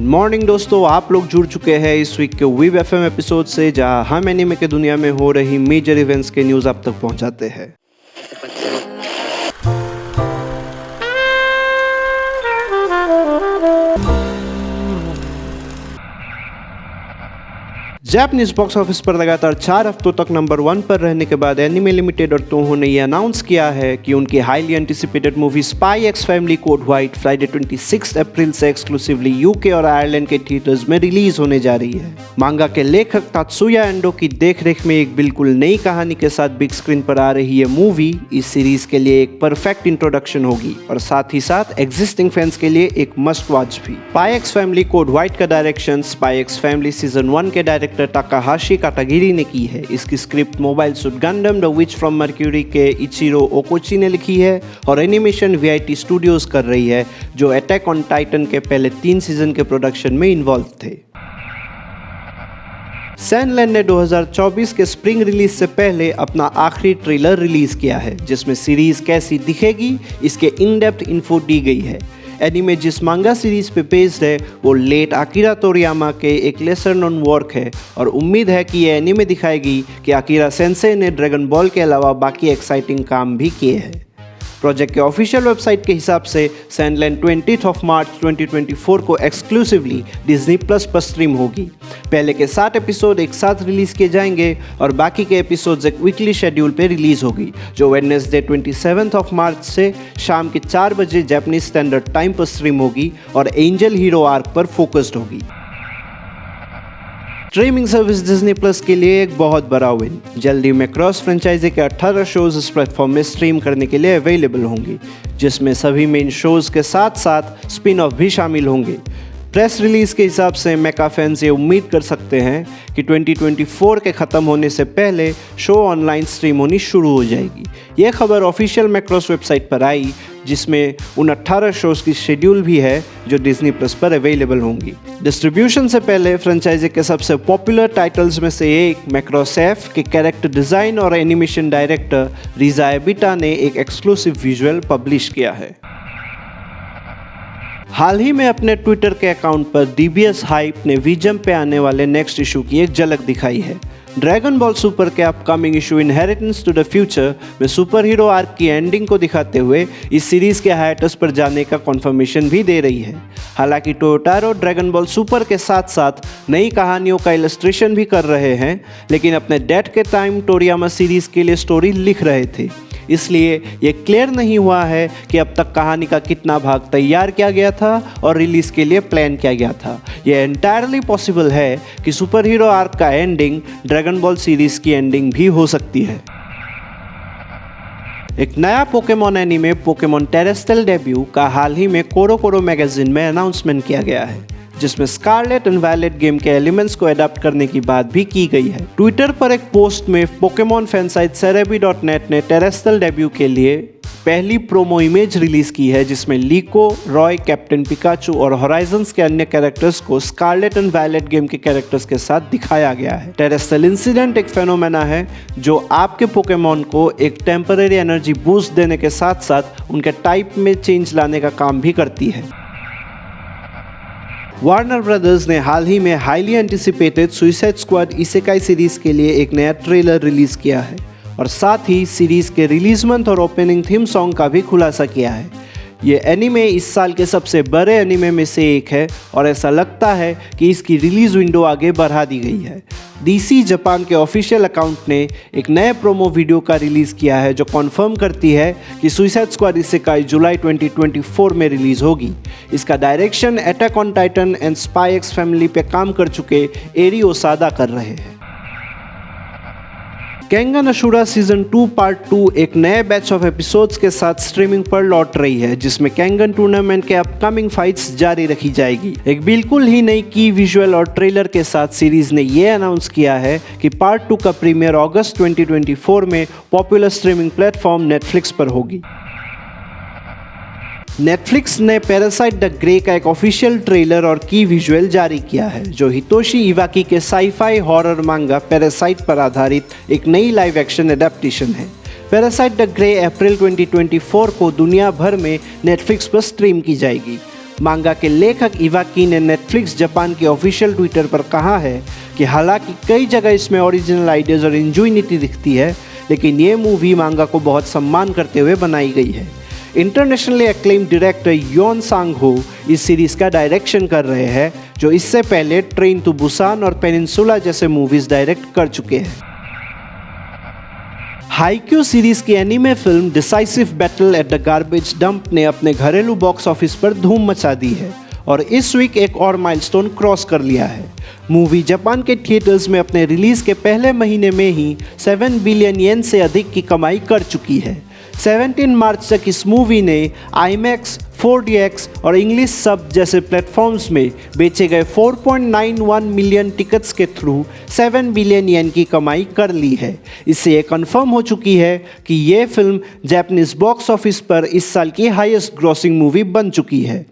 Morning दोस्तों, आप लोग जुड़ चुके हैं इस वीक के वीब एफएम एपिसोड से, जहां हम एनिमे के दुनिया में हो रही मेजर इवेंट्स के न्यूज़ आप तक पहुंचाते हैं। जापानीज बॉक्स ऑफिस पर लगातार 4 हफ्तों तक नंबर 1 पर रहने के बाद एनिमे लिमिटेड और तोहो ने यह अनाउंस किया है कि उनकी highly anticipated movie spy X Family Code white Friday 26 अप्रैल से एक्सक्लूसिवली यूके और आयरलैंड के थिएटर्स में रिलीज होने जा रही है। मांगा के लेखक तात्सुया एंडो की देखरेख में एक बिल्कुल नई कहानी के साथ बिग स्क्रीन पर आ रही ये मूवी इस सीरीज के लिए एक परफेक्ट इंट्रोडक्शन होगी और साथ ही साथ एग्जिस्टिंग फैंस के लिए एक मस्ट वॉच भी। Spy X Family Code White का direction Spy X Family season 1 के डायरेक्टर ताकाहाशी काटागिरी ने की है। इसकी script mobile suit Gundam the witch from Mercury के इचिरो ओकोची ने लिखी है और एनिमेशन वीआईटी स्टूडियोज कर रही है, जो अटैक ऑन टाइटन के पहले 3 सीजन के प्रोडक्शन में इन्वॉल्व थे। सैनलैंड ने 2024 के स्प्रिंग रिलीज से पहले अपना आखिरी ट्रेलर रिलीज किया है, जिसमें सीरीज कैसी दिखेगी इसके इन डेप्थ इन्फो दी गई है। एनिमे जिस मांगा सीरीज पे बेस्ड है वो लेट आकिरा तोरियामा के एक लेसर नोन वर्क है और उम्मीद है कि ये एनिमे दिखाएगी कि आकिरा सेंसे ने ड्रैगन बॉल के अलावा बाकी एक्साइटिंग काम भी किए हैं। प्रोजेक्ट के ऑफिशियल वेबसाइट के हिसाब से सैनलैंड 20 मार्च 2024 को एक्सक्लूसिवली डिज्नी प्लस पर स्ट्रीम होगी। पहले के 7 एपिसोड एक साथ रिलीज किए जाएंगे और बाकी के एपिसोड्स एक वीकली शेड्यूल पे रिलीज होगी, जो वेडनेसडे 27 मार्च से शाम के 4 बजे जापानीज स्टैंडर्ड टाइम पर स्ट्रीम होगी और एंजल हीरो आर्क पर फोकस्ड होगी। स्ट्रीमिंग सर्विस डिज्नी प्लस के लिए एक बहुत बड़ा विन। जल्दी में क्रॉस फ्रेंचाइजी के 18 शोज इस प्लेटफॉर्म में स्ट्रीम करने के लिए अवेलेबल होंगी, जिसमें सभी मेन शोज के साथ साथ स्पिन ऑफ भी शामिल होंगे। प्रेस रिलीज के हिसाब से मेका फैंस ये उम्मीद कर सकते हैं कि 2024 के ख़त्म होने से पहले शो ऑनलाइन स्ट्रीम होनी शुरू हो जाएगी। ये खबर ऑफिशियल मैक्रोस वेबसाइट पर आई, जिसमें उन 18 शोज़ की शेड्यूल भी है जो डिज्नी प्लस पर अवेलेबल होंगी। डिस्ट्रीब्यूशन से पहले फ्रेंचाइजी के सबसे पॉपुलर टाइटल्स में से एक मैक्रोसैफ के कैरेक्टर डिज़ाइन और एनिमेशन डायरेक्टर रिजा एबिटा ने एक एक्सक्लूसिव विजुअल पब्लिश किया है। हाल ही में अपने ट्विटर के अकाउंट पर डीबीएस हाइप ने वीजम्प पे आने वाले नेक्स्ट इशू की एक झलक दिखाई है। ड्रैगन बॉल सुपर के upcoming issue Inheritance to the Future में सुपर हीरो आर्क की एंडिंग को दिखाते हुए इस सीरीज के हाइएटस पर जाने का कन्फर्मेशन भी दे रही है। हालांकि टोयोटारो ड्रैगन बॉल सुपर के साथ साथ नई कहानियों का इलस्ट्रेशन भी कर रहे हैं, लेकिन अपने डेथ के टाइम टोरियामा सीरीज के लिए स्टोरी लिख रहे थे, इसलिए ये क्लियर नहीं हुआ है कि अब तक कहानी का कितना भाग तैयार किया गया था और रिलीज के लिए प्लान किया गया था। यह एंटायरली पॉसिबल है कि सुपर हीरो आर्क का एंडिंग ड्रैगन बॉल सीरीज की एंडिंग भी हो सकती है। एक नया Pokemon anime Pokemon terrestrial debut का हाल ही में कोरो मैगजीन में अनाउंसमेंट किया गया है, जिसमें स्कारलेट एंड वायलेट गेम के एलिमेंट्स को अडॉप्ट करने की बात भी की गई है। ट्विटर पर एक पोस्ट में पोकेमॉन फैन साइट cerebi.net ने टेरेस्ट्रियल डेब्यू के लिए पहली प्रोमो इमेज रिलीज की है, जिसमें लीको, रॉय, कैप्टन पिकाचू और होराइजन्स के अन्य कैरेक्टर्स को स्कारलेट एंड वायलेट गेम के कैरेक्टर्स के साथ दिखाया गया है। टेरेस्ट्रियल इंसिडेंट एक फेनोमेना है जो आपके पोकेमॉन को एक टेम्पररी एनर्जी बूस्ट देने के साथ साथ उनके टाइप में चेंज लाने का काम भी करती है। वार्नर ब्रदर्स ने हाल ही में highly anticipated suicide squad isekai series के लिए एक नया ट्रेलर रिलीज किया है और साथ ही सीरीज के रिलीज मंथ और ओपनिंग थीम सॉन्ग का भी खुलासा किया है। ये एनीमे इस साल के सबसे बड़े एनीमे में से एक है और ऐसा लगता है कि इसकी रिलीज विंडो आगे बढ़ा दी गई है। डीसी जापान के ऑफिशियल अकाउंट ने एक नए प्रोमो वीडियो का रिलीज़ किया है, जो कॉन्फर्म करती है कि सुसाइड स्क्वाड इसेकाई जुलाई 2024 में रिलीज़ होगी। इसका direction attack on Titan and spy X family पे काम कर चुके एरी ओसादा कर रहे हैं। केंगन अशुरा सीजन 2 पार्ट 2 एक नए बैच ऑफ एपिसोड्स के साथ स्ट्रीमिंग पर लौट रही है, जिसमें केंगन टूर्नामेंट के अपकमिंग फाइट्स जारी रखी जाएगी। एक बिल्कुल ही नई की विजुअल और ट्रेलर के साथ सीरीज ने यह अनाउंस किया है कि पार्ट 2 का प्रीमियर अगस्त 2024 में पॉपुलर स्ट्रीमिंग प्लेटफॉर्म नेटफ्लिक्स पर होगी। नेटफ्लिक्स ने पैरासाइट द ग्रे का एक ऑफिशियल ट्रेलर और की विजुअल जारी किया है, जो हितोशी इवाकी के साईफाई हॉरर मांगा पैरासाइट पर आधारित एक नई लाइव एक्शन एडेप्टेशन है। पैरासाइट द ग्रे अप्रैल 2024 को दुनिया भर में नेटफ्लिक्स पर स्ट्रीम की जाएगी। मांगा के लेखक इवाकी ने नेटफ्लिक्स जापान के ऑफिशियल ट्विटर पर कहा है कि हालांकि कई जगह इसमें ओरिजिनल आइडियाज़ और इंजन्यूइटी दिखती है, लेकिन ये मूवी मांगा को बहुत सम्मान करते हुए बनाई गई है। इंटरनेशनली एक्लेम्ड डायरेक्टर योन सांग हो इस सीरीज़ का डायरेक्शन कर रहे हैं, जो इससे पहले ट्रेन टू बुसान और पेनिनसुला जैसे मूवीज़ डायरेक्ट कर चुके हैं। हाईक्यू सीरीज की anime film decisive battle at the garbage dump ने अपने घरेलू बॉक्स ऑफिस पर धूम मचा दी है और इस वीक एक और माइलस्टोन क्रॉस कर लिया है। मूवी जापान के थिएटर्स में अपने रिलीज के पहले महीने में ही 7 बिलियन येन से अधिक की कमाई कर चुकी है। 17 मार्च तक इस मूवी ने IMAX, 4DX और इंग्लिश सब जैसे प्लेटफॉर्म्स में बेचे गए 4.91 मिलियन टिकट्स के थ्रू 7 बिलियन येन की कमाई कर ली है। इससे ये कंफर्म हो चुकी है कि ये फिल्म जापानीज बॉक्स ऑफिस पर इस साल की हाईएस्ट ग्रॉसिंग मूवी बन चुकी है।